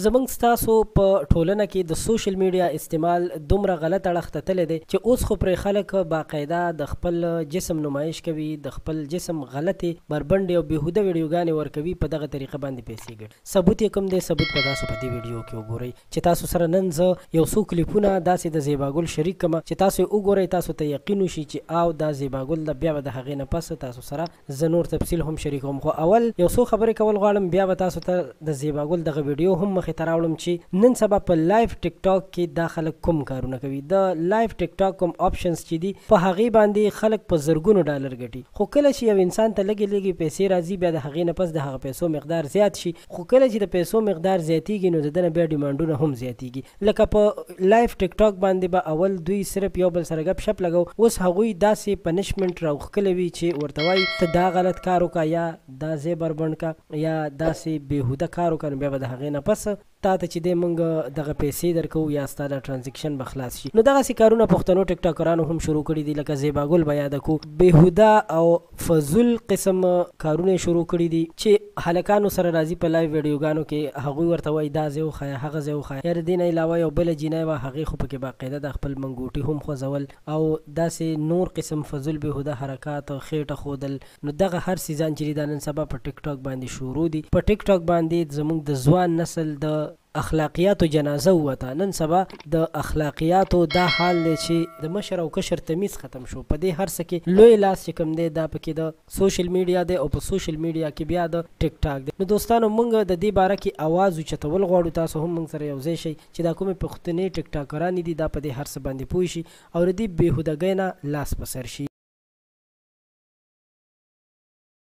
زمونږ ستاسو په ټولنه کې د سوشل میډیا استعمال دومره غلط اړخ ته تللی دی چې اوس خو پرې خلک باقاعده د خپل جسم نمایش کوي، د خپل جسم غلطې بربنډې او بېهوده ویډیوګانې ورکوي، په دغه طریقه باندې پیسې ګټي. ثبوت یې کوم دی؟ ثبوت به تاسو په دې ویډیو کې وګورئ چې تاسو سره نن زه یو څو کلیپونه داسې د زیباګل شریک کړم چې تاسو یې وګورئ، تاسو ته یقین وشي چې او دا زیباګل ده. بیا به د هغې نه پس تاسو سره زه نور تفصیل هم شریکوم، خو اول یو څو خبرې کول غواړم، بیا به تاسو ته د زیباګل دغه ویډیو هم مخې ته راوړم چې نن سبا په لایف ټیک ټاک کې دا خلک کوم کارونه کوي. د لایف ټیک ټاک کوم آپشنز چې دي په هغې باندې خلک په زرګونو ډالر ګټي، خو کله چې یو انسان ته لږې لږې پیسې راځي بیا د هغې نه پس د هغه پیسو مقدار زیات شي، خو کله چې د پیسو مقدار زیاتېږي نو د ده نه بیا ډیمانډونه هم زیاتېږي. لکه په لایف ټیک ټاک باندې به اول دوی صرف یو بل سره ګپ شپ لګو، اوس هغوی داسې پنشمنټ راوښکلی وي چې ورته وایي ته دا غلط کار وکړه یا دا ځای بربنډ کړه یا داسې بېهوده کار وکړه، نو بیا به د هغې نه پس تا ته چې دی موږ دغه پیسې درکوو یا ستا دا ټرانزیکشن به خلاص شي. نو دغسې کارونه پښتنو ټیک ټاکرانو هم شروع کړي دي، لکه زیباګل به یاده کړو، بېهوده او فضول قسم کارونه یې شروع کړي دي چې هلکانو سره راځي په لایو ویډیوګانو کې، هغوی ورته وایي دا ځای وښایه هغه ځای وښایه، یا د دې نه علاوه یو بله جینۍ وه هغې خو پکې باقاعده د خپل منګوټي هم خوځول او داسې نور قسم فضول بېهوده حرکات او خېټه ښودل. نو دغه هر څیزان چې دي دا نن سبا په ټیک ټاک باندې شروع دي. په ټیک ټاک باندې زموږ د ځوان نسل د اخلاقیاتو جنازه ووته. نن سبا د اخلاقیاتو دا حال دی چې د مشر او کشر تمیز ختم شو. په دې هر څه کې لوی لاس چې کوم دی دا پکې د سوشل میډیا دی او په سوشل میډیا کې بیا د ټیک ټاک دی. نو دوستانو موږ د دې باره کې اواز اوچتول غواړو، تاسو هم موږ سره یوځای شئ چې دا کومې پښتنې ټیک ټاکرانې دي دا په دې هر څه باندې پوه شي او د دې بېهودګۍ نه لاس په سر شي.